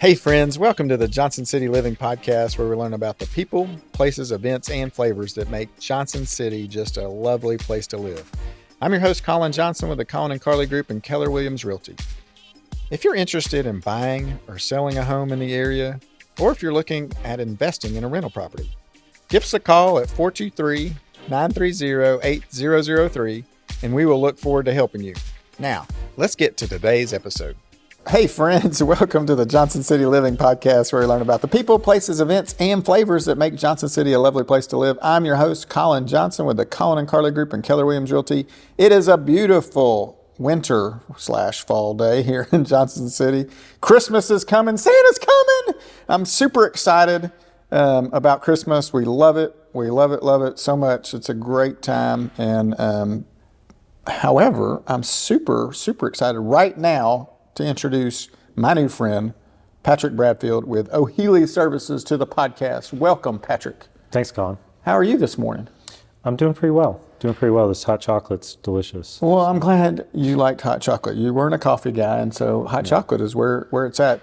Hey friends, welcome to the Johnson City Living Podcast, where we learn about the people, places, events, and flavors that make Johnson City just a lovely place to live. I'm your host, Colin Johnson, with the Colin and Carly Group and Keller Realty. If you're interested in buying or selling a home in the area, or if you're looking at investing in a rental property, give us a call at 423-930-8003, and we will look forward to helping you. Now, let's get to today's episode. Hey friends, welcome to the Johnson City Living Podcast, where we learn about the people, places, events, and flavors that make Johnson City a lovely place to live. I'm your host, Colin Johnson, with the Colin and Carly Group and Keller Realty. It is a beautiful winter/fall day here in Johnson City. Christmas is coming. Santa's coming. I'm super excited about Christmas. We love it. We love it so much. It's a great time. And however, I'm super excited right now to introduce my new friend, Patrick Bradfield with O'Healy Services, to the podcast. Welcome, Patrick. Thanks, Colin. How are you this morning? I'm doing pretty well. This hot chocolate's delicious. Well, I'm glad you liked hot chocolate. You weren't a coffee guy, and so hot chocolate is where it's at.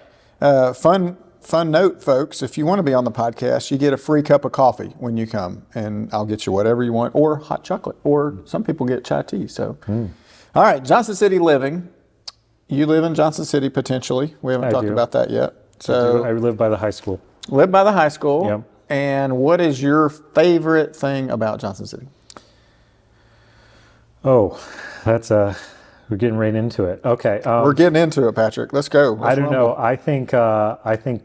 Fun note, folks, if you want to be on the podcast, you get a free cup of coffee when you come, and I'll get you whatever you want, or hot chocolate, or some people get chai tea. So, All right, Johnson City Living. You live in Johnson City, potentially. We haven't talked about that yet. So I live by the high school. Live by the high school. Yep. And what is your favorite thing about Johnson City? Oh, we're getting right into it. Okay. We're getting into it, Patrick. Let's go. I don't know. I think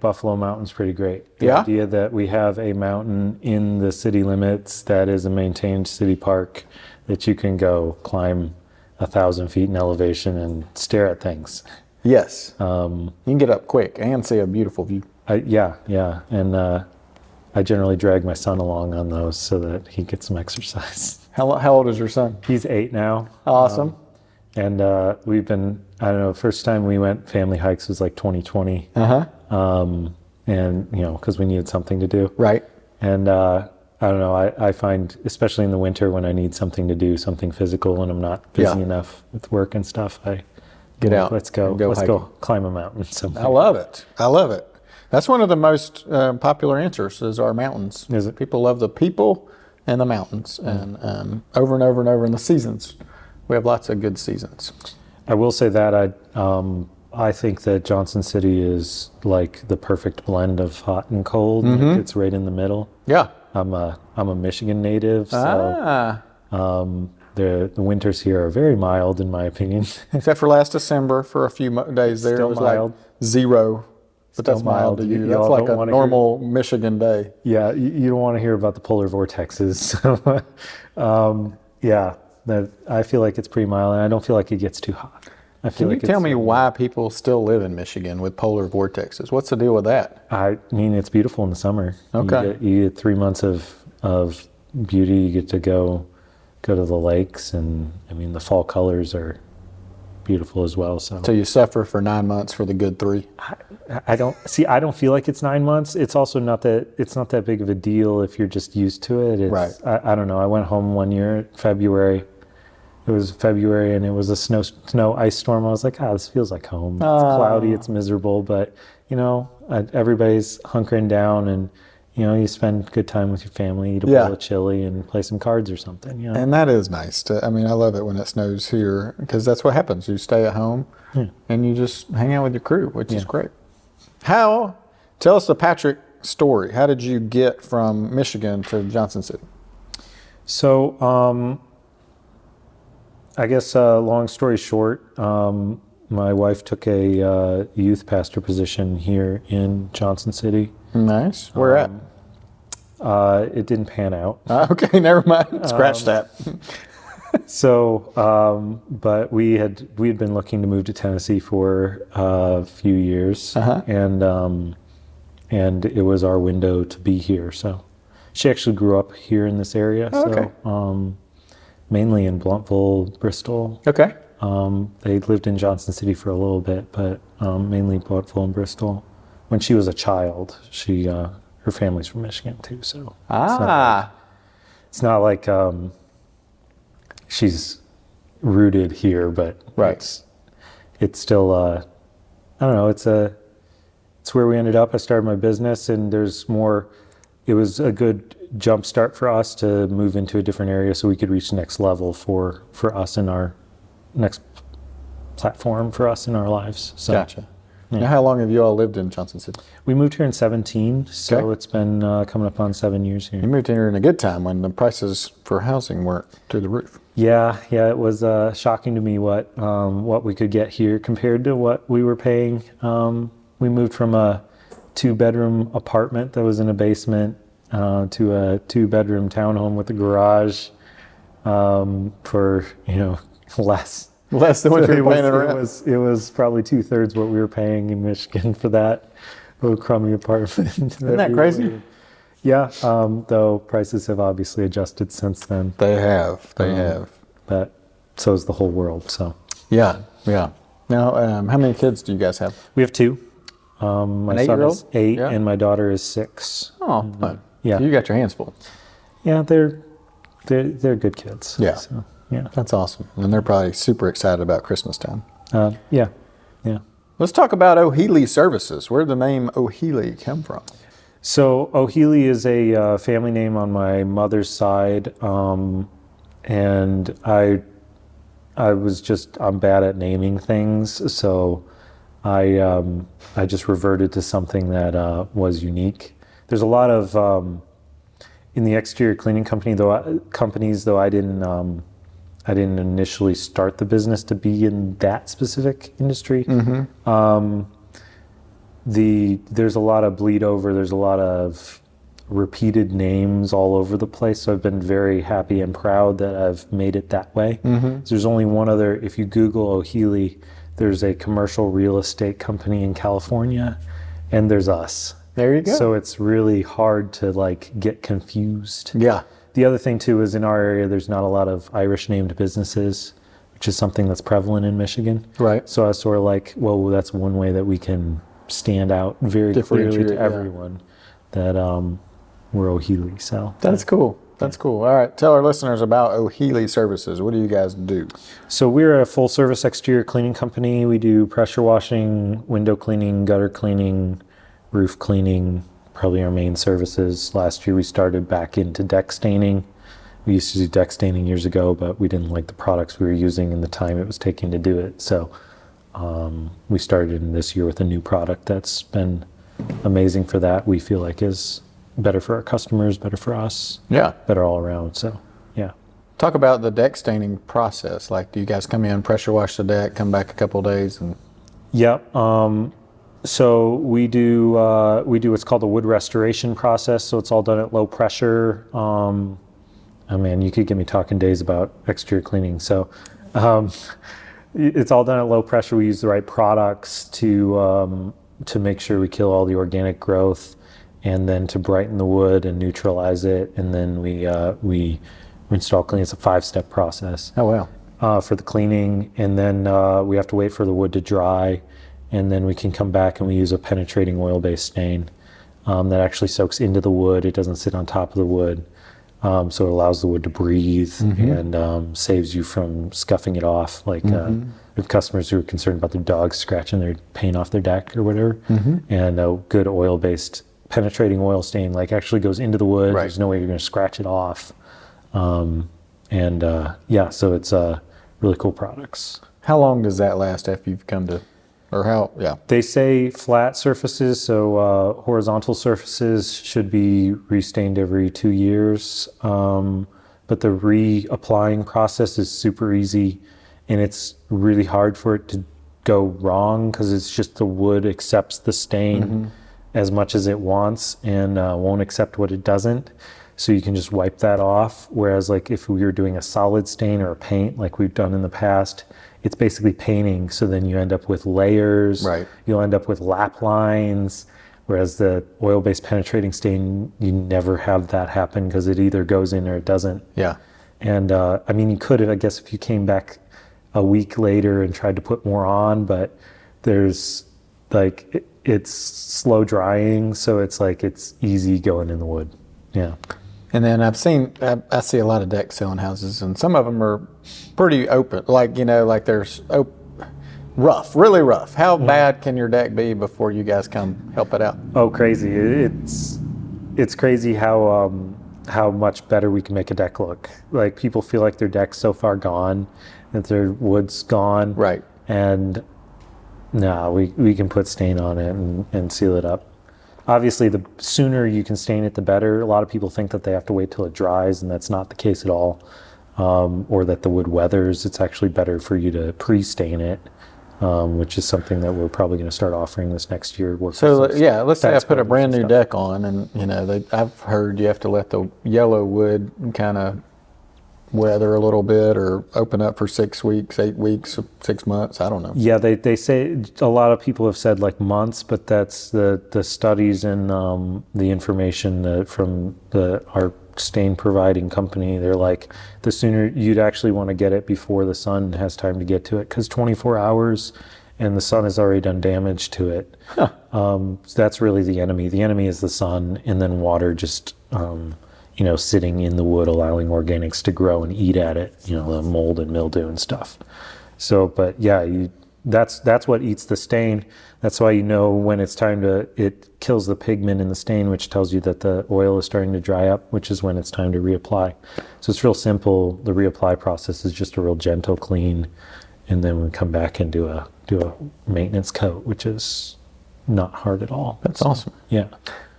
Buffalo Mountain's pretty great. The idea that we have a mountain in the city limits that is a maintained city park that you can go climb 1,000 feet in elevation and stare at things. Yes. You can get up quick and see a beautiful view. Yeah. And I generally drag my son along on those so that he gets some exercise. How old is your son? He's 8 now. Awesome. And we've been, first time we went family hikes was like 2020. And, because we needed something to do. Right. And I don't know, I find, especially in the winter when I need something to do, something physical, and I'm not busy enough with work and stuff, I get out. Let's go climb a mountain somewhere. I love it. That's one of the most popular answers is our mountains. Is it? People love the people and the mountains, and over and over and over in the seasons. We have lots of good seasons. I will say that I think that Johnson City is like the perfect blend of hot and cold. Like it's right in the middle. Yeah. I'm a Michigan native, so the winters here are very mild in my opinion. Except for last December, for a few days there, Still it was mild. like 0. But that's mild to you. That's like a normal Michigan day. Yeah, you don't want to hear about the polar vortexes. I feel like it's pretty mild, and I don't feel like it gets too hot. Can you tell me why people still live in Michigan with polar vortexes? What's the deal with that? I mean, it's beautiful in the summer. Okay. You get 3 months of beauty. You get to go to the lakes, and I mean, the fall colors are beautiful as well. So you suffer for 9 months for the good 3? I don't feel like it's 9 months. It's also not that big of a deal if you're just used to it. Right. I don't know. I went home one year, February. It was February, and it was a snow ice storm. I was like, this feels like home. It's cloudy, it's miserable, but everybody's hunkering down, and you spend good time with your family, eat a bowl of chili, and play some cards or something. And that is nice. I love it when it snows here, because that's what happens. You stay at home, and you just hang out with your crew, which is great. Tell us the Patrick story. How did you get from Michigan to Johnson City? So, I guess long story short, my wife took a youth pastor position here in Johnson City. Nice. Where at? It didn't pan out. Okay, never mind. Scratch that. So, but we had been looking to move to Tennessee for a few years, and it was our window to be here. So, she actually grew up here in this area. Okay. So, mainly in Blountville, Bristol. Okay. They lived in Johnson City for a little bit, but mainly Blountville and Bristol. When she was a child, her family's from Michigan too. So it's not like she's rooted here, but it's still I don't know. it's where we ended up. I started my business, and there's more. It was a good jump start for us to move into a different area so we could reach the next level for us in our next platform for us in our lives. So, Gotcha. Yeah. Now, how long have you all lived in Johnson City? We moved here in 17, so Okay. It's been coming up on 7 years here. You moved here in a good time when the prices for housing weren't through the roof. Yeah, it was shocking to me what we could get here compared to what we were paying. We moved from a 2-bedroom apartment that was in a basement to a 2-bedroom townhome with a garage for less than what you were paying in rent. It was probably 2/3 what we were paying in Michigan for that little crummy apartment. Isn't that crazy? Yeah, though prices have obviously adjusted since then. They have. But so is the whole world. So Yeah. Now, how many kids do you guys have? we have 2. My An son is 8-year-old? 8, Yeah. and my daughter is 6. Oh, fun. Yeah. You got your hands full. Yeah, they're good kids. Yeah. So, yeah. That's awesome. And they're probably super excited about Christmas time. Yeah. Let's talk about O'Healy Services. Where did the name O'Healy come from? So O'Healy is a family name on my mother's side, and I'm bad at naming things, so I just reverted to something that was unique. There's a lot of in the exterior cleaning companies though I didn't initially start the business to be in that specific industry. There's a lot of bleed over. There's a lot of repeated names all over the place. So I've been very happy and proud that I've made it that way. So there's only one other. If you Google O'Healy, there's a commercial real estate company in California, and there's us. There you go. So it's really hard to get confused. Yeah. The other thing too is in our area, there's not a lot of Irish named businesses, which is something that's prevalent in Michigan. Right. So I was sort of like, well, that's one way that we can stand out very clearly to everyone that we're O'Healy. So That's cool. That's cool. All right. Tell our listeners about O'Healy Services. What do you guys do? So we're a full service exterior cleaning company. We do pressure washing, window cleaning, gutter cleaning, roof cleaning, probably our main services. Last year we started back into deck staining. We used to do deck staining years ago, but we didn't like the products we were using and the time it was taking to do it. So we started in this year with a new product that's been amazing for that. We feel like is better for our customers, better for us, Yeah. better all around. So yeah. Talk about the deck staining process. Like, do you guys come in, pressure wash the deck, come back a couple of days, and Yep. So we do what's called the wood restoration process. So it's all done at low pressure. Oh man, you could get me talking days about exterior cleaning. So it's all done at low pressure. We use the right products to make sure we kill all the organic growth, and then to brighten the wood and neutralize it. And then we install cleaning. It's a 5-step process. oh wow, For the cleaning, and then we have to wait for the wood to dry, and then we can come back and we use a penetrating oil-based stain that actually soaks into the wood. It doesn't sit on top of the wood, so it allows the wood to breathe and saves you from scuffing it off. Like we have customers who are concerned about their dogs scratching their paint off their deck or whatever, and a good oil-based penetrating oil stain actually goes into the wood. Right. There's no way you're going to scratch it off. So it's really cool products. how long does that last after you've come to, or how? Yeah. They say flat surfaces, so horizontal surfaces should be restained every 2 years. But the reapplying process is super easy, and it's really hard for it to go wrong because it's just the wood accepts the stain as much as it wants and won't accept what it doesn't. So you can just wipe that off. Whereas if we were doing a solid stain or a paint like we've done in the past, it's basically painting. So then you end up with layers. Right. You'll end up with lap lines. Whereas the oil-based penetrating stain, you never have that happen because it either goes in or it doesn't. Yeah. And you could have, I guess, if you came back a week later and tried to put more on, but there's it's slow drying. So it's easy going in the wood. Yeah. And then I see a lot of deck selling houses, and some of them are pretty open. There's rough, really rough. How bad can your deck be before you guys come help it out? Oh, crazy! It's crazy how much better we can make a deck look. Like, people feel like their deck's so far gone, that their wood's gone. Right. And no, we can put stain on it and seal it up. Obviously, the sooner you can stain it, the better. A lot of people think that they have to wait till it dries, and that's not the case at all. Or that the wood weathers. It's actually better for you to pre-stain it, which is something that we're probably going to start offering this next year. So yeah, let's say I put a brand new deck on, and I've heard you have to let the yellow wood kind of weather a little bit, or open up for 6 weeks, 8 weeks, 6 months. I don't know. Yeah, they say, a lot of people have said like months, but that's the studies and the information from our stain providing company. They're like, the sooner you'd actually want to get it before the sun has time to get to it, because 24 hours and the sun has already done damage to it. Huh. So that's really the enemy. The enemy is the sun, and then water just sitting in the wood, allowing organics to grow and eat at it, the mold and mildew and stuff. So, but yeah, that's what eats the stain. That's why when it's time it kills the pigment in the stain, which tells you that the oil is starting to dry up, which is when it's time to reapply. So it's real simple. The reapply process is just a real gentle clean, and then we come back and do a maintenance coat, which is not hard at all. That's awesome. Yeah.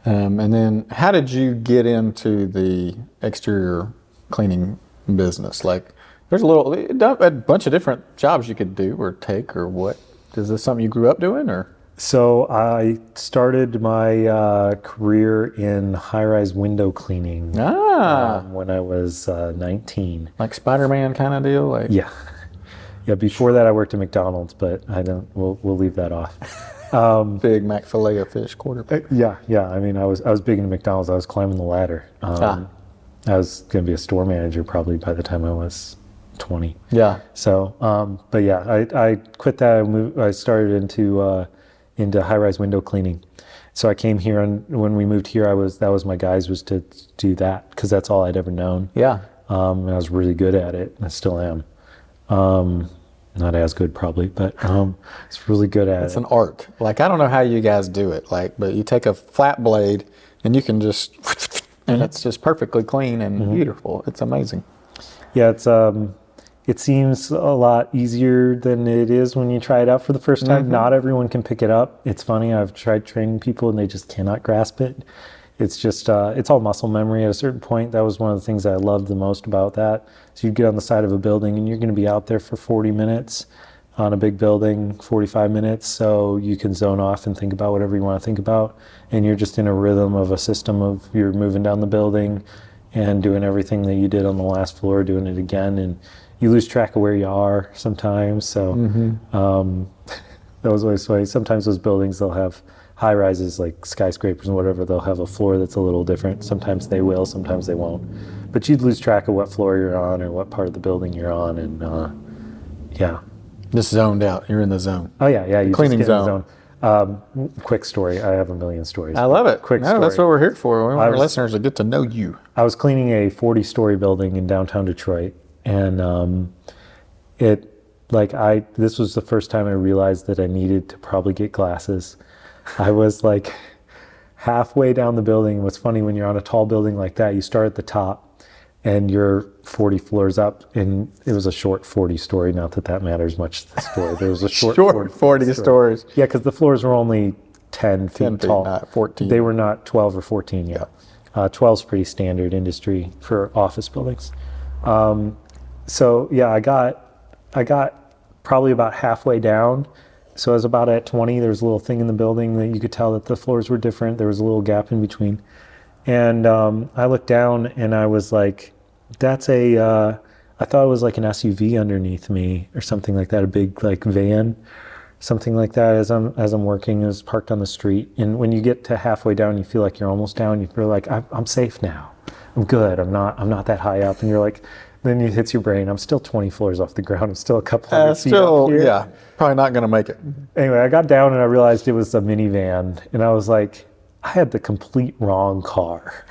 And then how did you get into the exterior cleaning business? Like, there's a bunch of different jobs you could do or take, or what? Is this something you grew up doing, or? So I started my career in high-rise window cleaning when I was 19. Like Spider-Man kind of deal? Yeah. Yeah, before that I worked at McDonald's, but we'll leave that off. Big Mac filet of fish quarter. Yeah. I mean, I was big into McDonald's. I was climbing the ladder. I was going to be a store manager probably by the time I was 20. Yeah. So, but yeah, I quit that. I started into high-rise window cleaning. So I came here, and when we moved here, that was my guys, was to do that, because that's all I'd ever known. Yeah. And I was really good at it. I still am. Not as good probably, but it's really good at it. It's an art. Like, I don't know how you guys do it. But you take a flat blade and you can just, and it's just perfectly clean and beautiful. It's amazing. Yeah, it seems a lot easier than it is when you try it out for the first time. Not everyone can pick it up. It's funny. I've tried training people and they just cannot grasp it. It's just, it's all muscle memory at a certain point. That was one of the things I loved the most about that. So you get on the side of a building and you're going to be out there for 40 minutes on a big building, 45 minutes. So you can zone off and think about whatever you want to think about. And you're just in a rhythm of a system of, you're moving down the building and doing everything that you did on the last floor, doing it again. And you lose track of where you are sometimes. So that was always funny. Sometimes those buildings, they'll have high rises like skyscrapers and whatever, they'll have a floor that's a little different. Sometimes they will, sometimes they won't. But you'd lose track of what floor you're on or what part of the building you're on, and yeah. Just zoned out. You're in the zone. Oh yeah. You cleaning just get in zone. the zone. Quick story. I have a million stories. I love it. Quick story. That's what we're here for. We want our listeners to get to know you. I was cleaning a 40-story building in downtown Detroit, and this was the first time I realized that I needed to probably get glasses. I was like halfway down the building. What's funny, when you're on a tall building like that, you start at the top and you're 40 floors up, and it was a short 40-story. Not that that matters much to the story. There was a short 40 stories. Yeah, because the floors were only 10 feet tall. Not 14. They were not 12 or 14 yet. 12 is pretty standard industry for office buildings. So yeah, I got probably about halfway down. So I was about at 20. There was a little thing in the building that you could tell that the floors were different. There was a little gap in between. And I looked down and I was like, I thought it was like an SUV underneath me or something like that, a big like van, something like that. As I'm working, it was parked on the street. And when you get to halfway down, you feel like you're almost down. You feel like, I'm safe now. I'm good. I'm not that high up. And you're like, then it hits your brain, I'm still 20 floors off the ground. I'm still a couple hundred feet up here. Yeah, probably not going to make it. Anyway, I got down and I realized it was a minivan. And I was like, I had the complete wrong car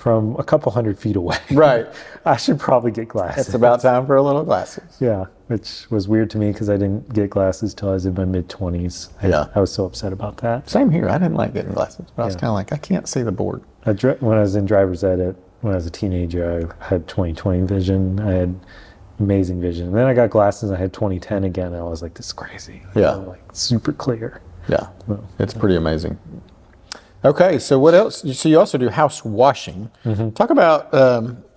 from a couple 100 feet away. Right. I should probably get glasses. It's about time for a little glasses. Yeah, which was weird to me because I didn't get glasses till I was in my mid-20s. I was so upset about that. Same here. I didn't like getting glasses, but I was kind of like, I can't see the board. When I was in driver's ed, when I was a teenager, I had 20/20 vision. I had amazing vision. And then I got glasses and I had 20/10 again, and I was like, this is crazy. Yeah. Like super clear. Yeah, it's pretty amazing. Okay, so what else? So you also do house washing. Talk about,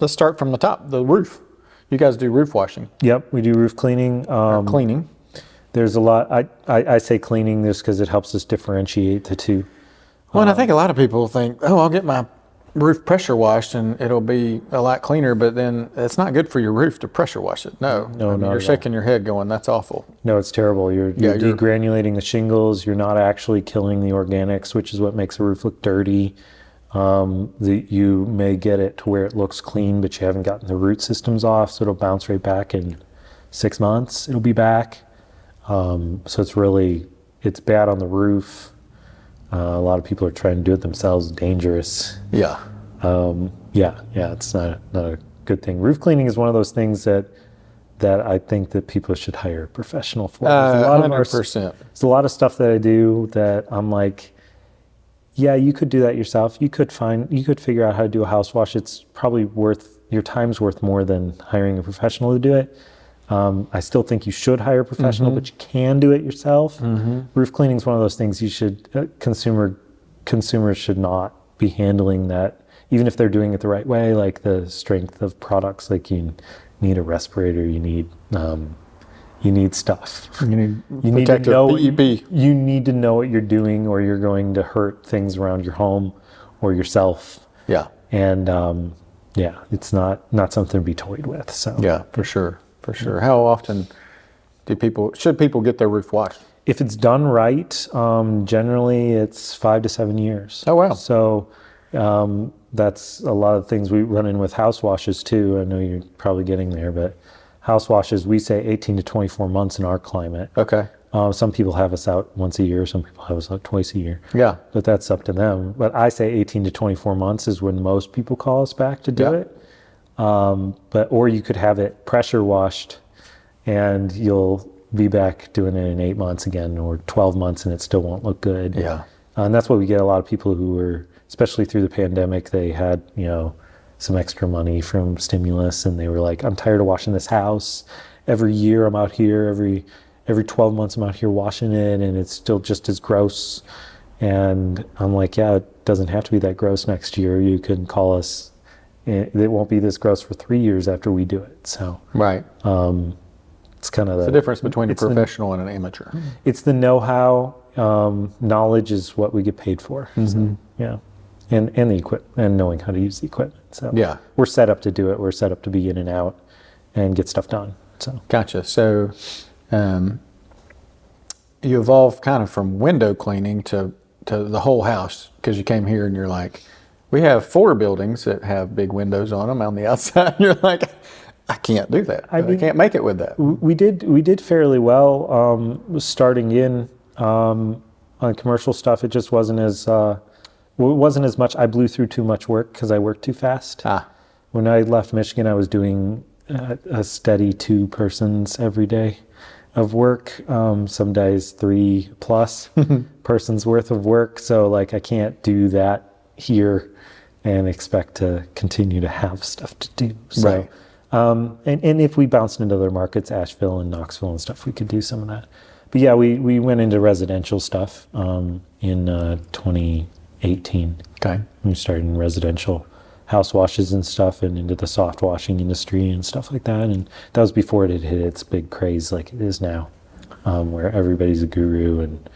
let's start from the top, the roof. You guys do roof washing. Yep, we do roof cleaning. Cleaning. There's a lot, I say cleaning just because it helps us differentiate the two. Well, and I think a lot of people think, oh, I'll get my roof pressure washed and it'll be a lot cleaner, but then it's not good for your roof to pressure wash it. No, you're shaking your head going, that's awful. No, it's terrible. You're degranulating the shingles. You're not actually killing the organics, which is what makes a roof look dirty. You may get it to where it looks clean, but you haven't gotten the root systems off, so it'll bounce right back in 6 months. It'll be back. So it's bad on the roof. A lot of people are trying to do it themselves. Dangerous. Yeah. It's not a good thing. Roof cleaning is one of those things that I think that people should hire a professional for. 100%. There's a lot of stuff that I do that I'm like, yeah, you could do that yourself. You could figure out how to do a house wash. It's probably your time's worth more than hiring a professional to do it. I still think you should hire a professional, but you can do it yourself. Roof cleaning is one of those things consumers should not be handling that, even if they're doing it the right way, like the strength of products, like you need a respirator, you need stuff. You need to know PEP. You need to know what you're doing, or you're going to hurt things around your home or yourself. Yeah. And it's not something to be toyed with. So yeah, for sure. For sure. How often should people get their roof washed? If it's done right, generally it's 5 to 7 years. Oh, wow. So that's a lot of things we run in with house washes too. I know you're probably getting there, but house washes, we say 18 to 24 months in our climate. Okay. Some people have us out once a year. Some people have us out twice a year. Yeah. But that's up to them. But I say 18 to 24 months is when most people call us back to do it. Or you could have it pressure washed and you'll be back doing it in 8 months again, or 12 months, and it still won't look good. Yeah. And that's why we get a lot of people who were, especially through the pandemic, they had, some extra money from stimulus, and they were like, I'm tired of washing this house. Every year I'm out here, every 12 months I'm out here washing it, and it's still just as gross. And I'm like, yeah, it doesn't have to be that gross next year. You can call us. It won't be this gross for 3 years after we do it. So right. It's kind of the difference between a professional and an amateur. It's the know-how. Knowledge is what we get paid for. So, yeah, and the equipment, and knowing how to use the equipment. So yeah, we're set up to do it. We're set up to be in and out and get stuff done. So gotcha. So you evolved kind of from window cleaning to the whole house, because you came here and you're like, we have 4 buildings that have big windows on them on the outside. And you're like, I can't do that. I can't make it with that. We did fairly well starting in on commercial stuff. It just wasn't as much. I blew through too much work because I worked too fast. When I left Michigan, I was doing a steady 2 persons every day of work. Some days 3+ persons worth of work. So like I can't do that here and expect to continue to have stuff to do. So, right. And if we bounced into other markets, Asheville and Knoxville and stuff, we could do some of that. But yeah, we went into residential stuff in 2018. Okay. We started in residential house washes and stuff, and into the soft washing industry and stuff like that. And that was before it had hit its big craze like it is now, where everybody's a guru and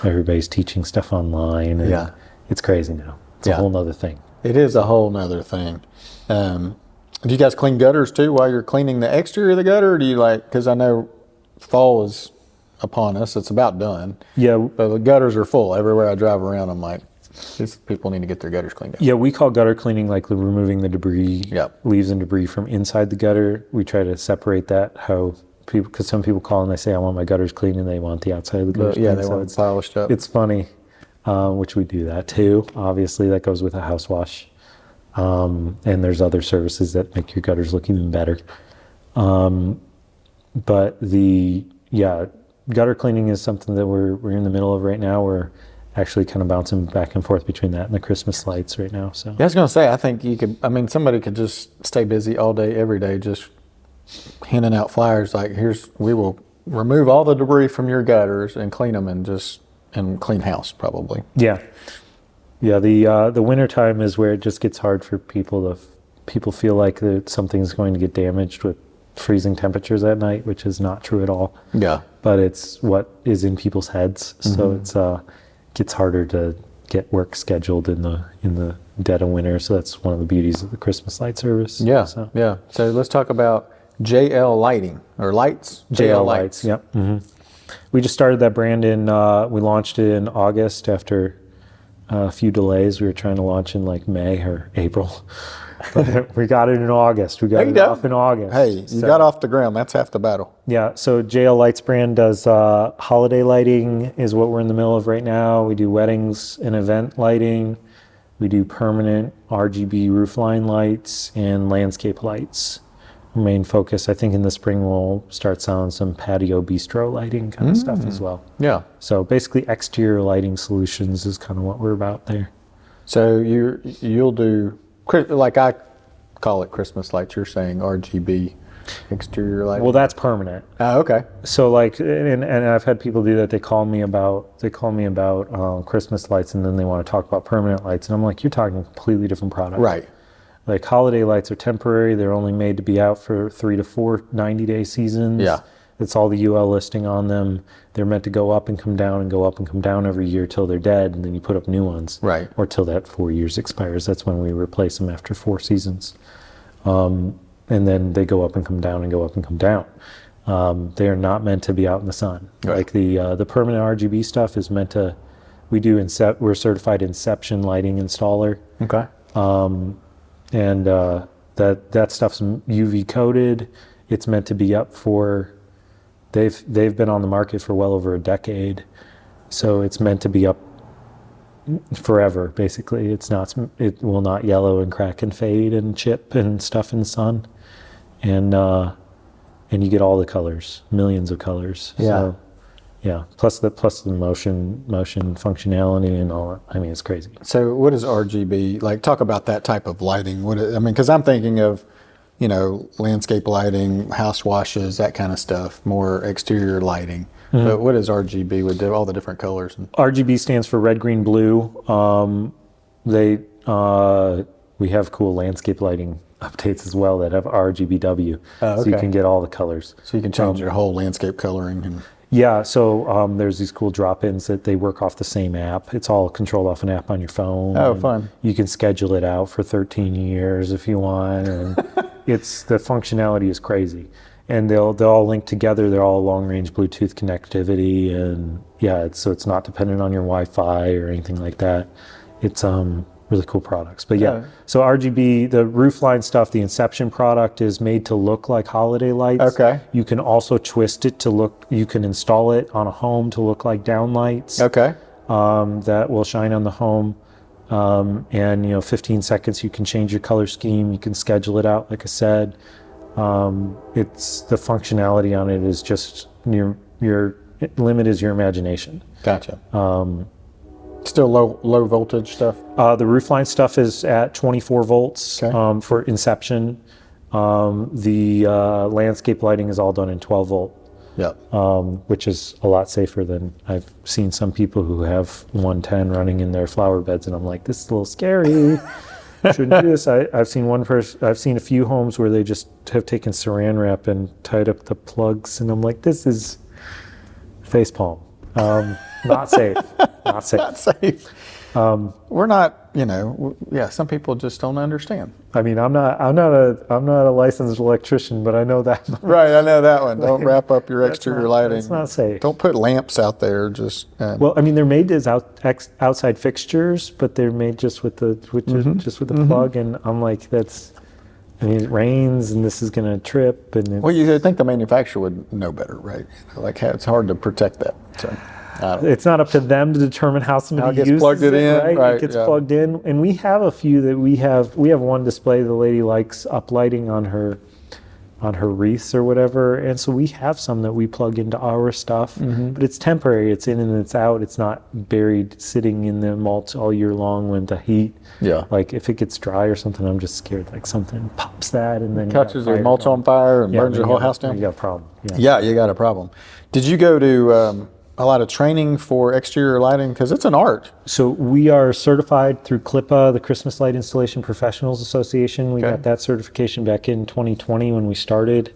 everybody's teaching stuff online. And yeah. It's crazy now. It's a whole nother thing. It is a whole nother thing. Do you guys clean gutters too while you're cleaning the exterior of the gutter? Or do you because I know fall is upon us. It's about done. Yeah. But the gutters are full. Everywhere I drive around, I'm like, these people need to get their gutters cleaned up. Yeah, we call gutter cleaning like removing the debris, leaves and debris from inside the gutter. We try to separate that because some people call and they say, I want my gutters clean, and they want the outside of the gutters clean. Yeah, they want it polished up. It's funny, which we do that too. Obviously, that goes with a house wash. And there's other services that make your gutters look even better. But gutter cleaning is something that we're in the middle of right now. We're actually kind of bouncing back and forth between that and the Christmas lights right now. So yeah, I was going to say, I think somebody could just stay busy all day, every day, just handing out flyers like, we will remove all the debris from your gutters and clean them and clean house probably. Yeah. Yeah, the winter time is where it just gets hard for people feel like that something's going to get damaged with freezing temperatures at night, which is not true at all. Yeah. But it's what is in people's heads. So it's gets harder to get work scheduled in the dead of winter. So that's one of the beauties of the Christmas light service. Yeah. So. Yeah. So let's talk about JL lighting or lights. JL lights. Yep. Mm-hmm. We just started that brand we launched it in August after a few delays. We were trying to launch in like May or April, but we got it in August. We got it off in August. Hey, you got off the ground. That's half the battle. Yeah. So JL Lights brand does holiday lighting is what we're in the middle of right now. We do weddings and event lighting. We do permanent RGB roofline lights and landscape lights. Our main focus, I think in the spring, we'll start selling some patio bistro lighting kind of stuff as well. Yeah. So basically exterior lighting solutions is kind of what we're about there. So you'll do, like I call it Christmas lights, you're saying RGB exterior lighting? Well, that's permanent. Oh, okay. So like, and I've had people do that. They call me about Christmas lights, and then they want to talk about permanent lights. And I'm like, you're talking a completely different product. Right. Like holiday lights are temporary. They're only made to be out for 3 to 4 90-day seasons. Yeah. It's all the UL listing on them. They're meant to go up and come down and go up and come down every year till they're dead, and then you put up new ones. Right. Or till that 4 years expires. That's when we replace them after 4 seasons. And then they go up and come down and go up and come down. They are not meant to be out in the sun. Right. Like the permanent RGB stuff is meant to. We're certified Inception lighting installer. Okay. And that stuff's UV coated. It's meant to be up for. They've been on the market for well over a decade, so it's meant to be up forever. Basically, it will not yellow and crack and fade and chip and stuff in the sun, and you get all the colors, millions of colors. Yeah. So, yeah. Plus the motion functionality and all that. I mean, it's crazy. So what is RGB? Like, talk about that type of lighting. Because I'm thinking of, landscape lighting, house washes, that kind of stuff, more exterior lighting. Mm-hmm. But what is RGB with all the different colors? RGB stands for red, green, blue. We have cool landscape lighting updates as well that have RGBW. Oh, okay. So you can get all the colors. So you can change your whole landscape coloring. Yeah, so there's these cool drop-ins that they work off the same app. It's all controlled off an app on your phone. Oh, fun. You can schedule it out for 13 years if you want, and the functionality is crazy. And they'll all link together. They're all long-range Bluetooth connectivity, and so it's not dependent on your Wi-Fi or anything like that. It's really cool products. But so RGB, the roofline stuff, the Inception product is made to look like holiday lights. Okay. You can also twist it to look, you can install it on a home to look like downlights. Okay. That will shine on the home. And 15 seconds you can change your color scheme. You can schedule it out, like I said. It's the functionality on it is just your limit is your imagination. Gotcha. Still low voltage stuff? The roofline stuff is at 24 volts. Okay. For Inception. The landscape lighting is all done in 12 volt. Yep. Which is a lot safer than I've seen some people who have 110 running in their flower beds, and I'm like, this is a little scary. Shouldn't do this. I've seen a few homes where they just have taken saran wrap and tied up the plugs, and I'm like, this is facepalm. Not safe. Not safe. Not safe. We're not, some people just don't understand. I mean, I'm not a licensed electrician, but I know that. Right, I know that one. Don't wrap up your exterior lighting. It's not safe. Don't put lamps out there. Just well, I mean, they're made as outside fixtures, but they're made just with the plug, and I'm like, it rains, and this is going to trip, and well, you think the manufacturer would know better, right? It's hard to protect that. So. It's not up to them to determine how somebody uses plugged it in, right, It gets plugged in, and we have a few that we have one display the lady likes uplighting on her wreaths or whatever, and so we have some that we plug into our stuff, but it's temporary. It's in and it's out. It's not buried sitting in the mulch all year long when the heat. Yeah. Like if it gets dry or something, I'm just scared like something pops that and then Catches your mulch on fire and burns your whole house down. You got a problem. Yeah, you got a problem. Did you go to a lot of training for exterior lighting? Because it's an art. So we are certified through CLIPA, the Christmas Light Installation Professionals Association. We got that certification back in 2020 when we started,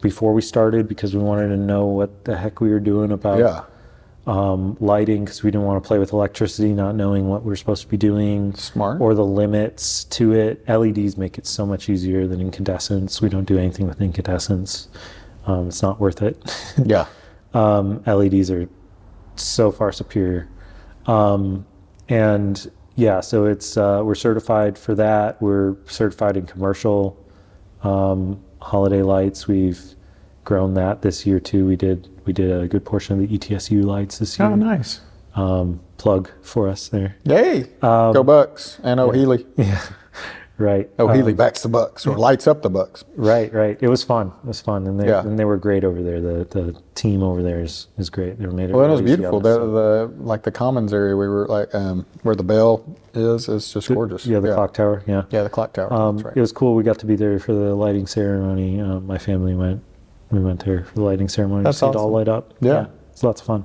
before we started, because we wanted to know what the heck we were doing about lighting, because we didn't want to play with electricity, not knowing what we were supposed to be doing. Smart. Or the limits to it. LEDs make it so much easier than incandescents. We don't do anything with incandescents. It's not worth it. Yeah. LEDs are so far superior. And yeah, so it's we're certified for that. We're certified in commercial holiday lights. We've grown that this year too. We did a good portion of the ETSU lights this year. Oh, nice. Plug for us there. Yay. Go Bucks and O'Healy. Yeah. Right. O'Healy backs the Bucks or lights up the Bucks. Right. It was fun. And they were great over there. The team over there is great. They made it. Well, it was beautiful. The Commons area we were like where the bell is just gorgeous. Yeah, the clock tower. Yeah. Yeah, the clock tower. That's right. It was cool. We got to be there for the lighting ceremony. My family went. We went there for the lighting ceremony. That's awesome. It all light up. Yeah. It's lots of fun.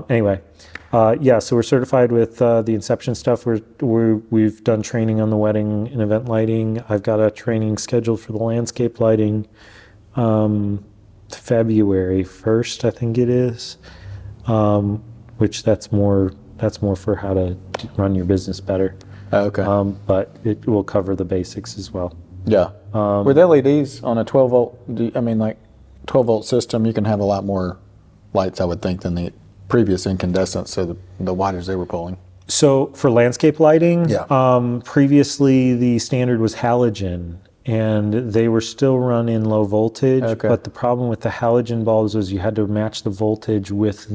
Anyway. So we're certified with the Inception stuff. We've done training on the wedding and event lighting. I've got a training scheduled for the landscape lighting February 1st, I think it is, which that's more for how to run your business better. Okay. But it will cover the basics as well. Yeah. With LEDs on a 12 volt, 12 volt system, you can have a lot more lights, I would think, than the previous incandescent, so the wattage they were pulling. So for landscape lighting, Yeah. Previously the standard was halogen, and they were still run in low voltage. Okay. But the problem with the halogen bulbs was you had to match the voltage with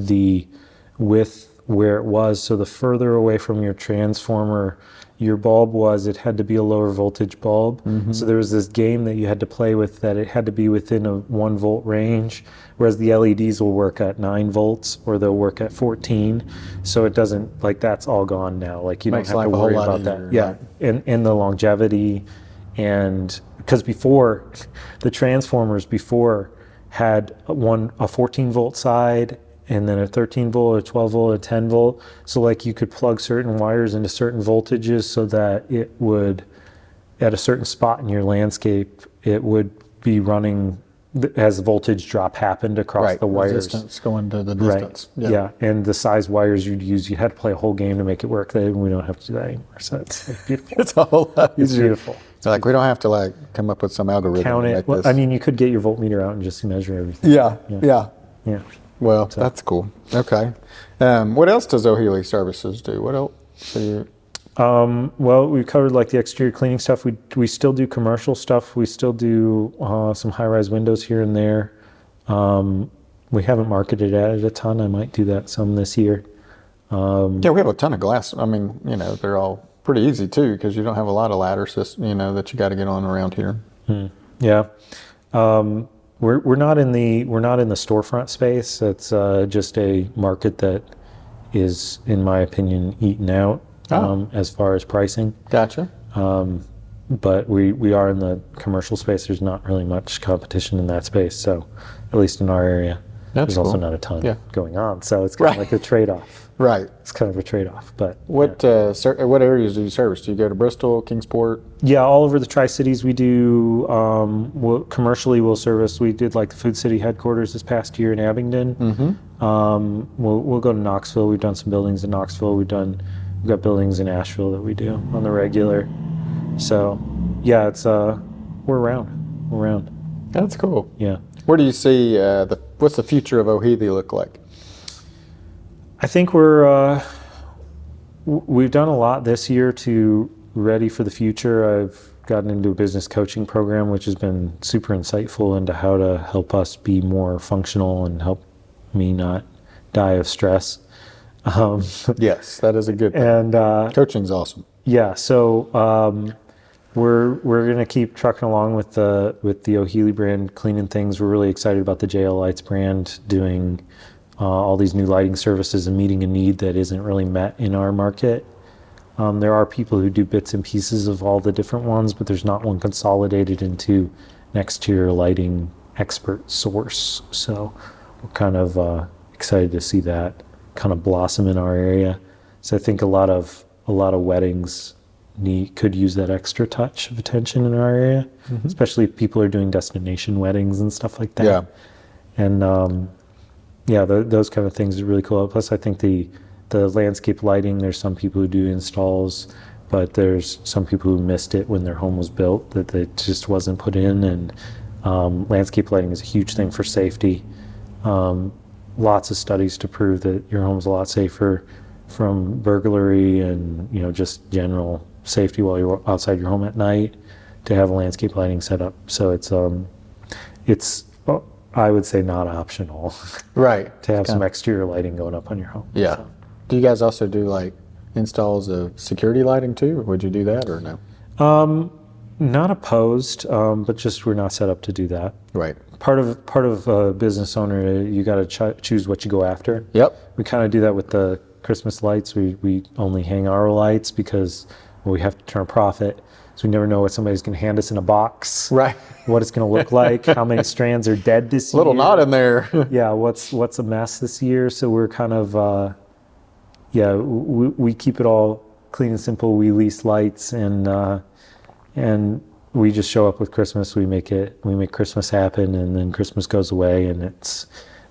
where it was. So the further away from your transformer your bulb was, it had to be a lower voltage bulb. So there was this game that you had to play with, that it had to be within a 1 volt range, whereas the LEDs will work at 9 volts or they'll work at 14. So it doesn't, that's all gone now. You Makes don't have to life a whole worry lot about easier, that. Yeah, right. and the longevity, and because before the transformers had a 14 volt side, and then a 13 volt, a 12 volt, a 10 volt. So you could plug certain wires into certain voltages so that it would, at a certain spot in your landscape, it would be running as the voltage drop happened across the wires. Resistance going to the distance. Right. Yeah. And the size wires you'd use, you had to play a whole game to make it work. We don't have to do that anymore. So it's beautiful. It's a whole lot It's easier. beautiful. We don't have to come up with some algorithm Count to it. make Well, this. you could get your voltmeter out and just measure everything. Yeah. Yeah. Well, that's cool. Okay. What else does O'Healy Services do? What else? Well, we covered the exterior cleaning stuff. We still do commercial stuff. We still do some high-rise windows here and there. We haven't marketed at it a ton. I might do that some this year. Yeah, we have a ton of glass. They're all pretty easy too, because you don't have a lot of ladder system, that you got to get on around here. Yeah. We're not in the storefront space. It's just a market that is, in my opinion, eaten out as far as pricing. Gotcha. But we are in the commercial space. There's not really much competition in that space. So, at least in our area, there's also not a ton going on. So it's kind of like a trade-off. Right. It's kind of a trade-off. But what areas do you service? Do you go to Bristol, Kingsport? Yeah, all over the Tri-Cities we do. Commercially, we'll service. We did the Food City headquarters this past year in Abingdon. We'll go to Knoxville. We've done some buildings in Knoxville. We've got buildings in Asheville that we do on the regular. So, yeah, it's we're around. That's cool. Yeah. Where do you see what's the future of O'Healy look like? I think we've done a lot this year to ready for the future. I've gotten into a business coaching program, which has been super insightful into how to help us be more functional and help me not die of stress. Yes, that is a good thing. And Coaching's awesome. yeah, so we're gonna keep trucking along with the O'Healy brand, cleaning things. We're really excited about the JL Lights brand doing all these new lighting services and meeting a need that isn't really met in our market. There are people who do bits and pieces of all the different ones, but there's not one consolidated into an exterior lighting expert source. So we're kind of excited to see that kind of blossom in our area. So I think a lot of weddings could use that extra touch of attention in our area, especially if people are doing destination weddings and stuff like that. Yeah. And those kind of things are really cool. Plus, I think the landscape lighting, there's some people who do installs, but there's some people who missed it when their home was built, that it just wasn't put in. And landscape lighting is a huge thing for safety. Lots of studies to prove that your home's a lot safer from burglary and just general safety while you're outside your home at night to have landscape lighting set up. So it's I would say not optional, right? To have some exterior lighting going up on your home. Yeah. So. Do you guys also do like installs of security lighting too? Or would you do that or no? Not opposed, but just we're not set up to do that. Right. Part of a business owner, you got to choose what you go after. Yep. We kind of do that with the Christmas lights. We only hang our lights because we have to turn a profit. So we never know what somebody's going to hand us in a box. Right. What it's going to look like. How many strands are dead this year. Little knot in there. Yeah. What's a mess this year? So we're kind of we keep it all clean and simple. We lease lights and we just show up with Christmas. We make Christmas happen, and then Christmas goes away, and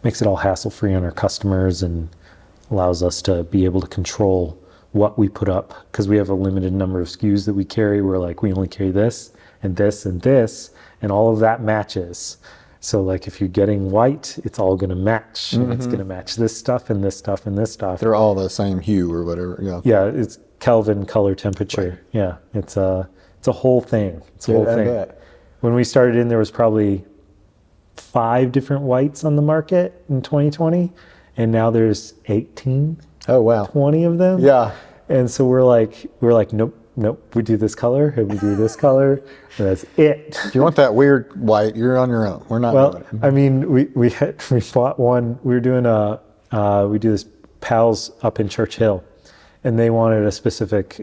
makes it all hassle-free on our customers and allows us to be able to control what we put up, because we have a limited number of SKUs that we carry. We're like, we only carry this and this and this, and all of that matches. So like if you're getting white, it's all going to match, and it's going to match this stuff and this stuff and this stuff. They're all the same hue or whatever. Yeah. Yeah, it's Kelvin color temperature. Right. Yeah, it's a whole thing. It's a whole thing. When we started in, there was probably 5 different whites on the market in 2020, and now there's 18. Oh wow. 20 of them. Yeah. And so we're like, nope. We do this color, and we do this color, and that's it. If you want that weird white, you're on your own. We're not doing it. I mean, we bought one. We were doing we do this Pals up in Church Hill, and they wanted a specific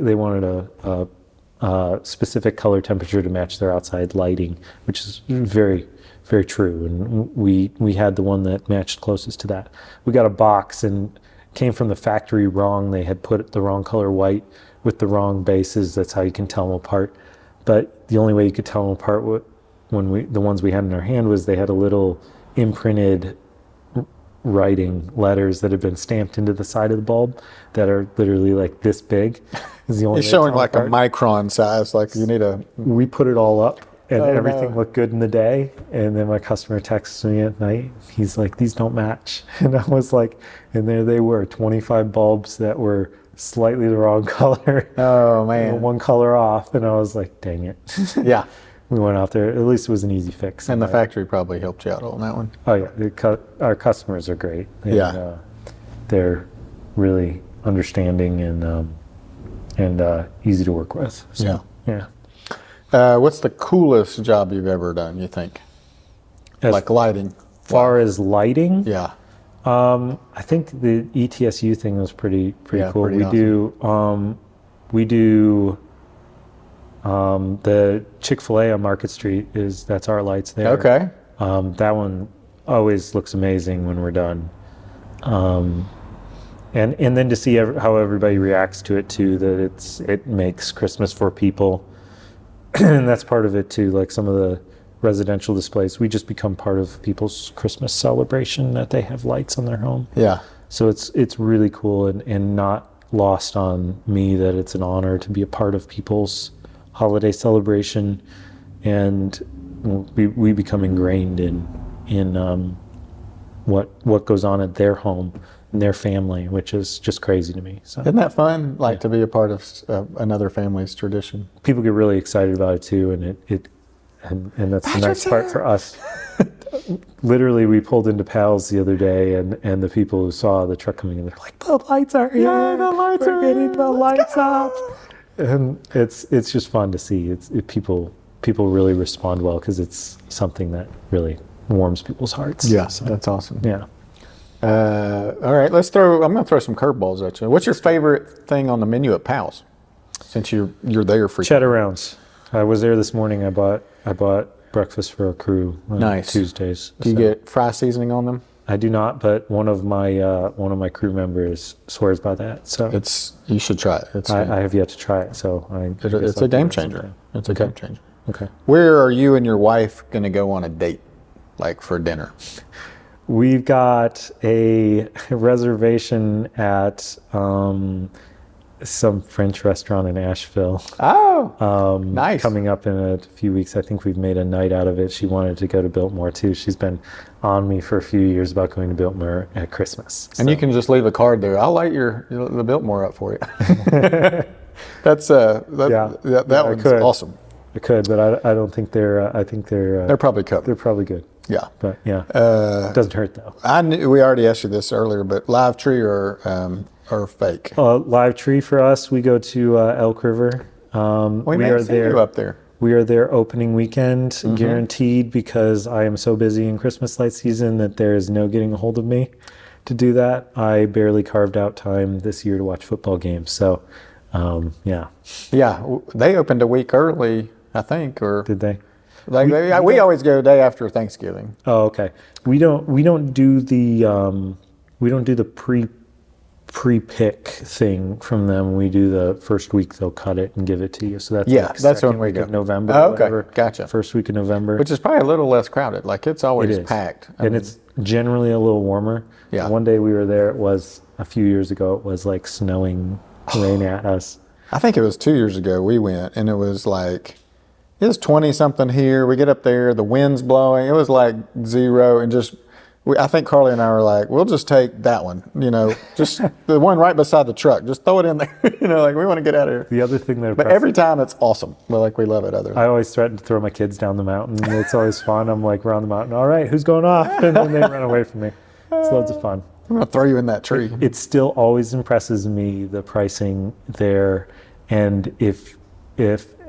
specific color temperature to match their outside lighting, which is very, very true. And we had the one that matched closest to that. We got a box and came from the factory wrong. They had put the wrong color white with the wrong bases. That's how you can tell them apart. But the only way you could tell them apart the ones we had in our hand was they had a little imprinted writing letters that have been stamped into the side of the bulb that are literally like this big. Is the only it's showing like a micron size. Like you need a. We put it all up, and everything looked good in the day. And then my customer texts me at night. He's like, "These don't match." And I was like, and there they were, 25 bulbs that were slightly the wrong color. Oh man. One color off, and I was like, "Dang it." Yeah. We went out there. At least it was an easy fix. And the factory probably helped you out on that one. Oh yeah, our customers are great. And, they're really understanding and easy to work with. So, yeah. What's the coolest job you've ever done, you think? Like lighting. Far as lighting? Yeah. I think the ETSU thing was pretty cool. Pretty awesome. We do the Chick-fil-A on Market Street that's our lights there. Okay. That one always looks amazing when we're done. And then to see how everybody reacts to it too, that it makes Christmas for people. And that's part of it too, like some of the residential displays, we just become part of people's Christmas celebration that they have lights on their home. Yeah. So it's really cool and not lost on me that it's an honor to be a part of people's holiday celebration, and we become ingrained in what goes on at their home and their family, which is just crazy to me. So isn't that fun? Like to be a part of another family's tradition. People get really excited about it too, and that's the nice part for us. literally, we pulled into Pal's the other day, and the people who saw the truck coming in, they're like, "The lights are in! Yeah, the lights We're are getting in. the Let's lights up!" And it's just fun to see. People really respond well because it's something that really warms people's hearts. Yeah, So, that's awesome. yeah. All right, I'm going to throw some curveballs at you. What's your favorite thing on the menu at Pal's? Since you're there for Cheddar rounds. I was there this morning. I bought breakfast for our crew on Nice. Tuesdays. Do you get fry seasoning on them? I do not, but one of my crew members swears by that. So You should try it. I have yet to try it. So It's a game changer. It's a game changer. Okay. Where are you and your wife going to go on a date, like for dinner? We've got a reservation at some French restaurant in Asheville. Oh, nice. Coming up in a few weeks. I think we've made a night out of it. She wanted to go to Biltmore too. She's been on me for a few years about going to Biltmore at Christmas. And you can just leave a card there. I'll light the Biltmore up for you. That's that one's awesome. I could, but I don't think they're. I think They're probably covered. they're probably good. Yeah. But yeah, it doesn't hurt though. I knew we already asked you this earlier, but live tree or fake? Live tree for us. We go to Elk River. We may see you up there. We are there opening weekend, guaranteed, because I am so busy in Christmas light season that there is no getting a hold of me to do that. I barely carved out time this year to watch football games. So, yeah. Yeah, they opened a week early, I think, or Did they? like we always go day after Thanksgiving. Oh, okay. We don't do the pre-pick thing from them. We do the first week. They'll cut it and give it to you. So that's Yeah, like that's when second we week go. of November. Oh, or okay, whatever. gotcha. First week of November, Which is probably a little less crowded. Like it's always It is. packed. And it's generally a little warmer. Yeah. One day we were there. It was a few years ago. It was like snowing rain at us. I think it was 2 years ago we went, and it was 20 something here. We get up there, the wind's blowing. It was like zero, and I think Carly and I were like, we'll just take that one, just the one right beside the truck. Just throw it in there, we want to get out of here. The other thing that But every time it's awesome. We love it. I always threaten to throw my kids down the mountain. It's always fun. I'm like, we're on the mountain. All right, who's going off? And then they run away from me. It's loads of fun. I'm going to throw you in that tree. It still always impresses me, the pricing there. And if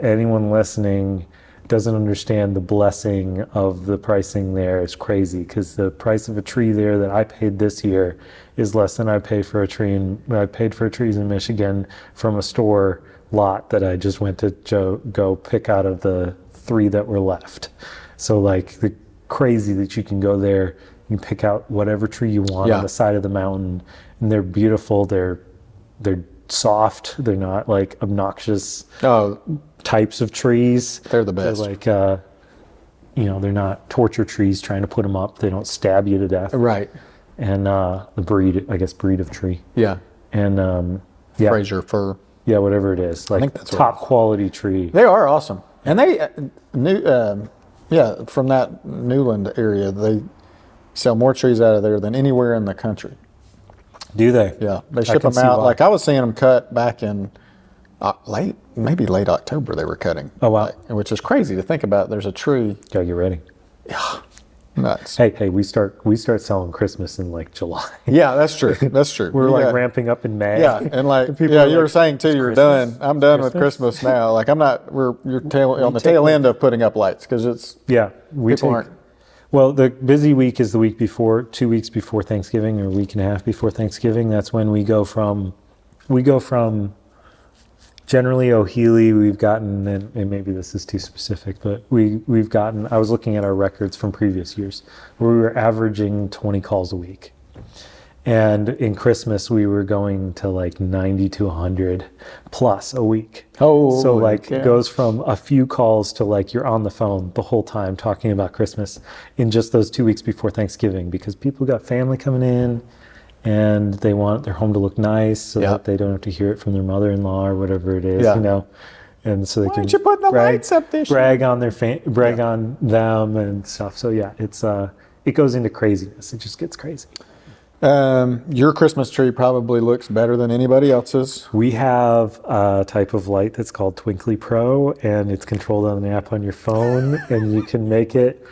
anyone listening doesn't understand the blessing of the pricing there, is crazy, because the price of a tree there that I paid this year is less than I paid for a trees in Michigan from a store lot that I just went to go pick out of the 3 that were left. So the crazy that you can go there, you can pick out whatever tree you want on the side of the mountain, and they're beautiful. They're soft. They're not obnoxious types of trees. They're the best. They're they're not torture trees trying to put them up. They don't stab you to death. Right. And the breed of tree. Yeah. And Fraser fir. Yeah, whatever it is. think that's what top quality tree. They are awesome. And they, from that Newland area, they sell more trees out of there than anywhere in the country. Do they? Yeah, they ship them out. I was seeing them cut back in late October. They were cutting. Oh wow! Which is crazy to think about. There's a tree. Gotta get ready. Yeah, nuts. Hey, we start selling Christmas in July. Yeah, that's true. That's true. We're ramping up in May. Yeah, and you were saying too, you're done. I'm done with Christmas now. I'm not. You're on the tail end of putting up lights because it's. Yeah, people aren't. Well, the busy week is the week before, 2 weeks before Thanksgiving, or a week and a half before Thanksgiving. That's when we go from generally O'Healy. We've gotten, and maybe this is too specific, but we've gotten, I was looking at our records from previous years where we were averaging 20 calls a week. And in Christmas, we were going to 90 to 100 plus a week. Oh, so it goes from a few calls to you're on the phone the whole time talking about Christmas in just those 2 weeks before Thanksgiving, because people got family coming in and they want their home to look nice so that they don't have to hear it from their mother-in-law or whatever it is, and so they can you put the lights up this brag on their brag on them and stuff. So yeah, it's it goes into craziness. It just gets crazy. Your Christmas tree probably looks better than anybody else's. We have a type of light that's called Twinkly Pro, and it's controlled on an app on your phone, and you can make it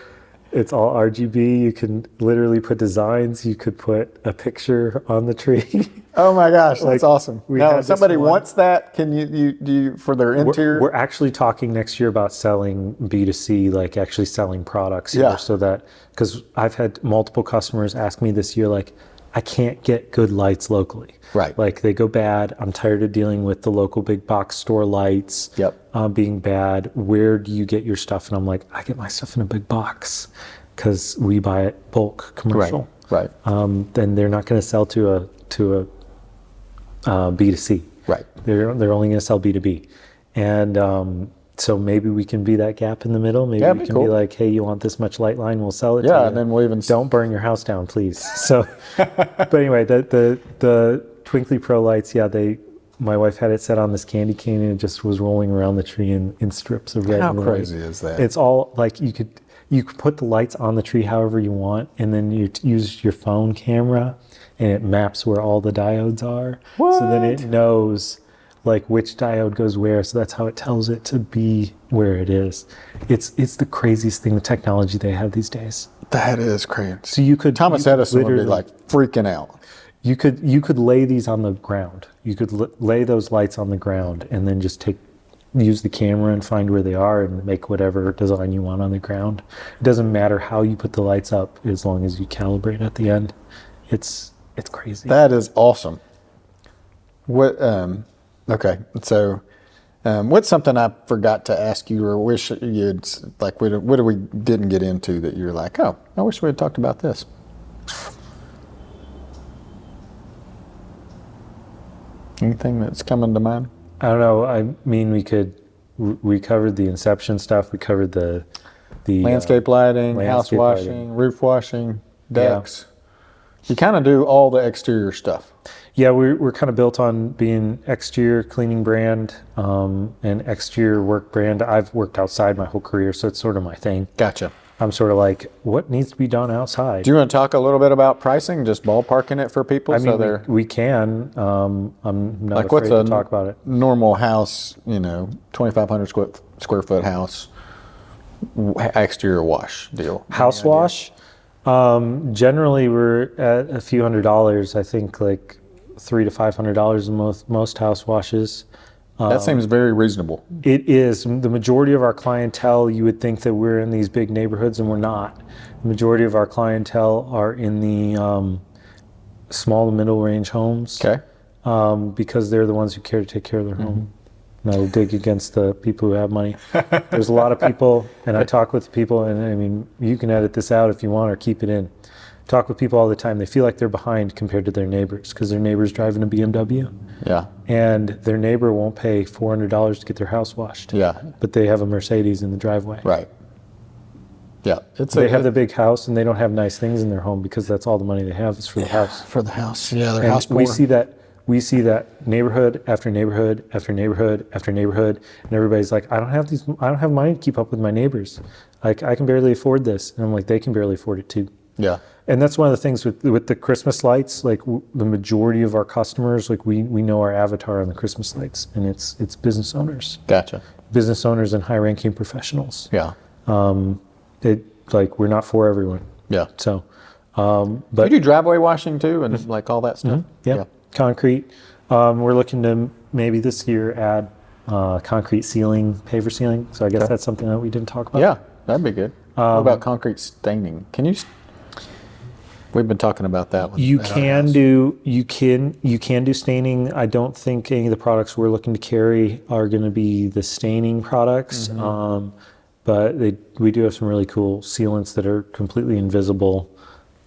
It's all RGB. You can literally put designs. You could put a picture on the tree. Oh my gosh, that's awesome. Now, if somebody one. wants that, can you for their interior? We're actually talking next year about selling B2C, like actually selling products here, so that, because I've had multiple customers ask me this year, like, I can't get good lights locally. Right. Like, they go bad. I'm tired of dealing with the local big box store lights being bad. Where do you get your stuff? And I'm like, I get my stuff in a big box because we buy it bulk commercial. Right. Then they're not going to sell to a B2C. Right. They're only going to sell B2B. And so maybe we can be that gap in the middle. Maybe we can be like, hey, you want this much light line? We'll sell it to you. Yeah, and then we'll even... Don't burn your house down, please. So, but anyway, the Twinkly Pro lights, my wife had it set on this candy cane and it just was rolling around the tree in strips of red. How and crazy white. is that? It's all like you could put the lights on the tree however you want, and then you use your phone camera and it maps where all the diodes are. What? So then it knows like which diode goes where, so that's how it tells it to be where it is. It's the craziest thing, the technology they have these days. That is crazy. So you could Thomas Edison would be like freaking out. You could lay these on the ground. You could lay those lights on the ground and then just use the camera and find where they are and make whatever design you want on the ground. It doesn't matter how you put the lights up as long as you calibrate at the end. It's crazy. That is awesome. What okay, so what's something I forgot to ask you or wish you'd, like, what we didn't get into that you're like, oh, I wish we had talked about this? Anything that's coming to mind? I don't know. I mean, we covered the Inception stuff. We covered the landscape lighting, house washing, roof washing, decks. You kind of do all the exterior stuff. Yeah, we're kind of built on being exterior cleaning brand and exterior work brand. I've worked outside my whole career, so it's sort of my thing. Gotcha. I'm sort of like, what needs to be done outside? Do you want to talk a little bit about pricing, just ballparking it for people? I mean, we can. I'm not afraid to talk about it. Normal house, 2,500 square foot house, exterior wash deal. House wash? Generally, we're at a few $100s. I think like $300 to $500 in most house washes. That seems very reasonable. It is. The majority of our clientele, you would think that we're in these big neighborhoods, and we're not. The majority of our clientele are in the small to middle range homes. Okay. Because they're the ones who care to take care of their home. And I dig against the people who have money. There's a lot of people, and I talk with people, and I mean, you can edit this out if you want or keep it in. Talk with people all the time. They feel like they're behind compared to their neighbors because their neighbor's driving a BMW. Yeah. And their neighbor won't pay $400 to get their house washed. Yeah. But they have a Mercedes in the driveway. Right. Yeah. They have the big house and they don't have nice things in their home because that's all the money they have is for the house. For the house. Yeah, their and house poor. We see that neighborhood after neighborhood after neighborhood after neighborhood, and everybody's like, I don't have money to keep up with my neighbors. Like, I can barely afford this. And I'm like, they can barely afford it too. Yeah. And that's one of the things with the Christmas lights, like the majority of our customers, like we know our avatar on the Christmas lights, and it's business owners. Gotcha. Business owners and high ranking professionals. Yeah. We're not for everyone. Yeah. So, but you do driveway washing too, and like all that stuff. Yeah. Concrete. We're looking to maybe this year add concrete ceiling, paver ceiling. So I guess that's something that we didn't talk about. Yeah, that'd be good. What about concrete staining? Can you? We've been talking about that. You can do staining. I don't think any of the products we're looking to carry are going to be the staining products. But we do have some really cool sealants that are completely invisible.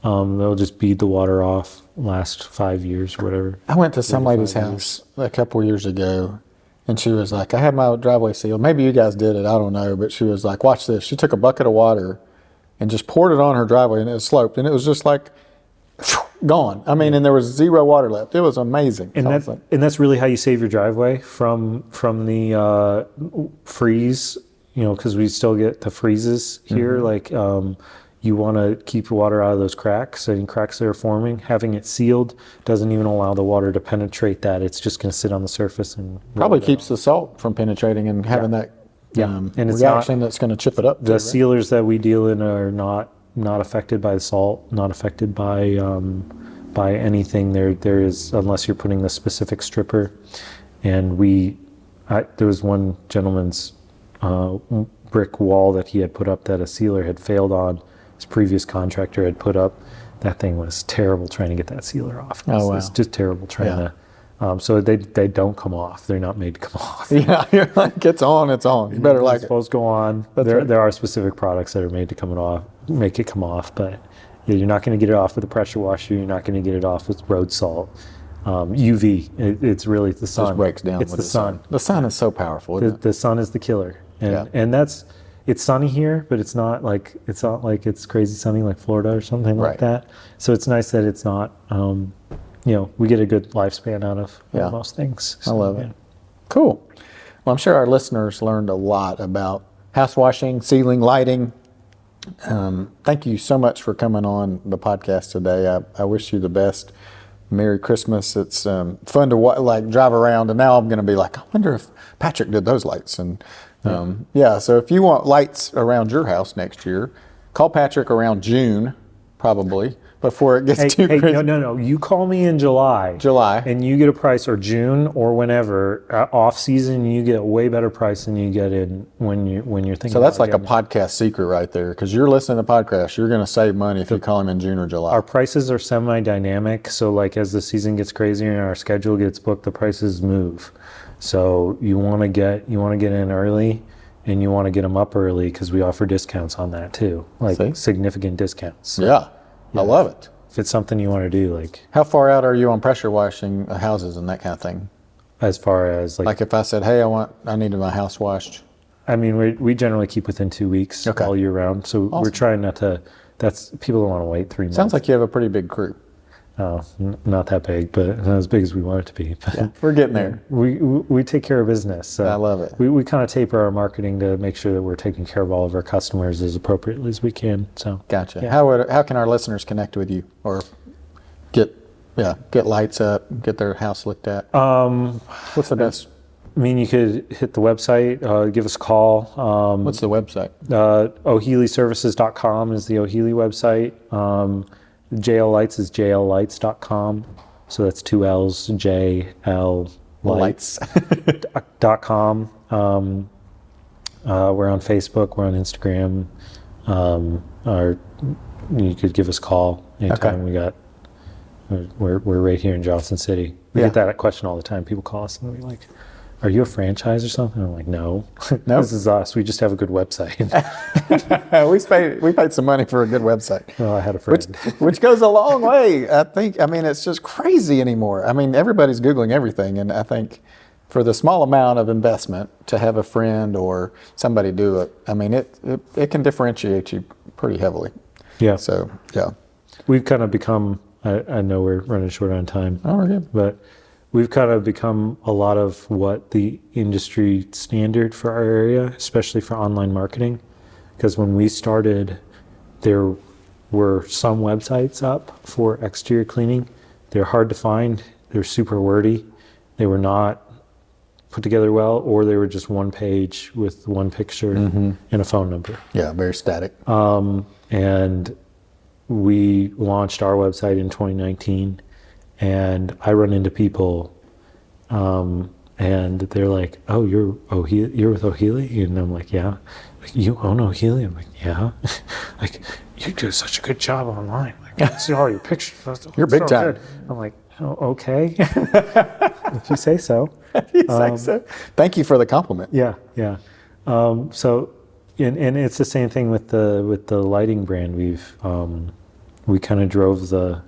They'll just bead the water off, last 5 years or whatever. I went to some lady's house a couple years ago, and she was like, I had my driveway sealed. Maybe you guys did it, I don't know. But she was like, watch this. She took a bucket of water and just poured it on her driveway, and it was sloped, and it was just like gone. I mean, and there was zero water left. It was amazing. And that's really how you save your driveway from the freeze, because we still get the freezes here. Like, you want to keep water out of those cracks. Any cracks that are forming, having it sealed doesn't even allow the water to penetrate that. It's just going to sit on the surface and probably keeps the salt from penetrating and having that and it's reaction that's going to chip it up. The sealers that we deal in are not not affected by the salt, not affected by anything. There is, unless you're putting the specific stripper. And there was one gentleman's brick wall that he had put up that a sealer had failed on. His previous contractor had put up. That thing was terrible trying to get that sealer off. Oh, wow. It's just terrible trying to. So they don't come off. They're not made to come off. Yeah, you're like, it's on. You better like it's supposed to go on. There are specific products that are made to make it come off, but you're not going to get it off with a pressure washer. You're not going to get it off with road salt. UV, it's really the sun. Just breaks down. It's the sun. The sun is so powerful. The sun is the killer, and it's sunny here, but it's not like it's crazy sunny like Florida or something like that. So it's nice that it's not. We get a good lifespan out of most things. So, I love it. Cool. Well, I'm sure our listeners learned a lot about house washing, ceiling, lighting. Thank you so much for coming on the podcast today. I wish you the best. Merry Christmas. It's fun to drive around, and now I'm going to be like, I wonder if Patrick did those lights. And so if you want lights around your house next year, call Patrick around June, probably, before it gets too crazy. No. You call me in July. And you get a price, or June, or whenever, off season, you get a way better price than you get in when you're thinking. So that's like a podcast secret right there, because you're listening to podcasts. You're going to save money if you call him in June or July. Our prices are semi-dynamic, so like as the season gets crazier and our schedule gets booked, the prices move. So you want to get in early, and you want to get them up early, because we offer discounts on that too, significant discounts. So, yeah. I love it. If it's something you want to do, how far out are you on pressure washing houses and that kind of thing? As far as like if I said, hey, I needed my house washed. I mean, we generally keep within 2 weeks all year round. So we're trying not to. People don't want to wait 3 months. Sounds like you have a pretty big crew. Oh, not that big, but not as big as we want it to be. But we're getting there. We take care of business. So I love it. We kind of taper our marketing to make sure that we're taking care of all of our customers as appropriately as we can. So gotcha. Yeah. How can our listeners connect with you or get lights up, get their house looked at? What's the best? I mean, you could hit the website, give us a call. What's the website? O'HealyServices.com is the O'Healy website. JL Lights is jllights.com. So that's 2 L's, JL Lights.com. We're on Facebook, we're on Instagram. You could give us a call anytime. We're right here in Johnson City. We get that question all the time. People call us and we're like, are you a franchise or something? I'm like, no. This is us. We just have a good website. we paid some money for a good website. Well, I had a friend. Which goes a long way. I mean, it's just crazy anymore. I mean, everybody's Googling everything. And I think for the small amount of investment to have a friend or somebody do it, I mean, it can differentiate you pretty heavily. Yeah. So, yeah. We've kind of become, I know we're running short on time. Oh, we're good. But we've kind of become a lot of what the industry standard for our area, especially for online marketing. Because when we started, there were some websites up for exterior cleaning. They're hard to find. They're super wordy. They were not put together well, or they were just one page with one picture and a phone number. Yeah, very static. And we launched our website in 2019. And I run into people, and they're like, "Oh, you're with O'Healy?" And I'm like, "Yeah." Like, you own O'Healy? I'm like, "Yeah." Like, you do such a good job online. Like, I see all your pictures. You're big time. Good. I'm like, "Oh, okay." If you say so. Thank you for the compliment. Yeah. So, and it's the same thing with the lighting brand. We kind of drove the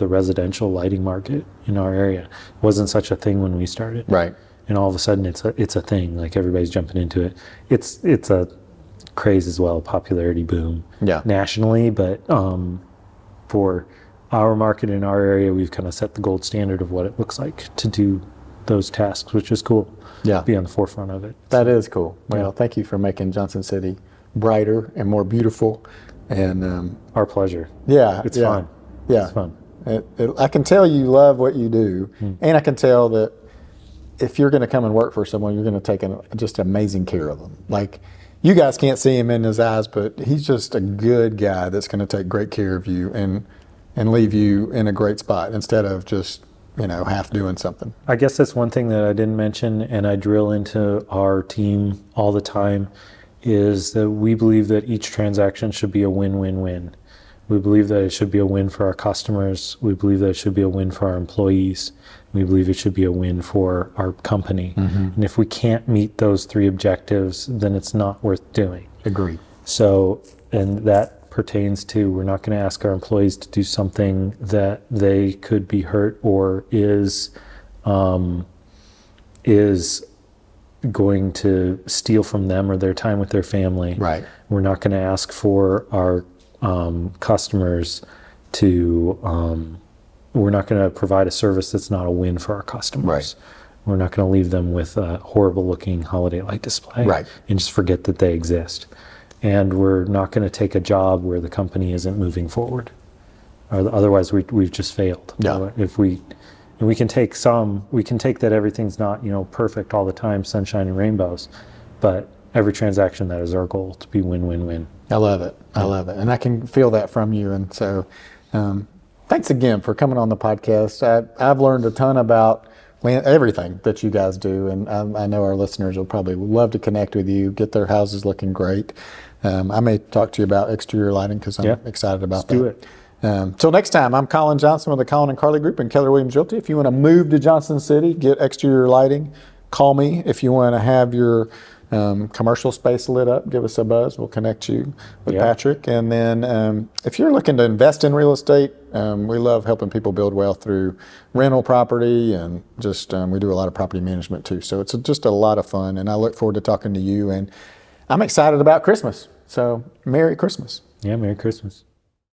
residential lighting market in our area. It wasn't such a thing when we started. Right. And all of a sudden it's a thing. Like, everybody's jumping into it. It's a craze as well, popularity boom. Yeah. Nationally, but for our market in our area, we've kind of set the gold standard of what it looks like to do those tasks, which is cool. Yeah. Be on the forefront of it. That is cool. Well, thank you for making Johnson City brighter and more beautiful. And our pleasure. Yeah. It's fun. Yeah. It's fun. I can tell you love what you do, and I can tell that if you're going to come and work for someone, you're going to take just amazing care of them. Like, you guys can't see him in his eyes, but he's just a good guy that's going to take great care of you and leave you in a great spot instead of just, half doing something. I guess that's one thing that I didn't mention, and I drill into our team all the time, is that we believe that each transaction should be a win-win-win. We believe that it should be a win for our customers. We believe that it should be a win for our employees. We believe it should be a win for our company. And if we can't meet those three objectives, then it's not worth doing. Agreed. So, and that pertains to, we're not going to ask our employees to do something that they could be hurt or is going to steal from them or their time with their family. Right. We're not going to ask for our customers to, we're not going to provide a service that's not a win for our customers. Right. We're not going to leave them with a horrible looking holiday light display Right. and just forget that they exist. And we're not going to take a job where the company isn't moving forward. Otherwise we've just failed. Yeah. We can take that everything's not, perfect all the time, sunshine and rainbows, but every transaction, that is our goal, to be win-win-win. I love it. I love it. And I can feel that from you. And so thanks again for coming on the podcast. I've learned a ton about everything that you guys do. And I know our listeners will probably love to connect with you, get their houses looking great. I may talk to you about exterior lighting because I'm excited about that. Do it. Till next time, I'm Colin Johnson with the Colin and Carly Group and Keller Williams Realty. If you want to move to Johnson City, get exterior lighting, call me. If you want to have your commercial space lit up, give us a buzz. We'll connect you with Patrick. And then if you're looking to invest in real estate, we love helping people build wealth through rental property and just we do a lot of property management too. So it's just a lot of fun, and I look forward to talking to you. And I'm excited about Christmas. So Merry Christmas. Yeah, Merry Christmas.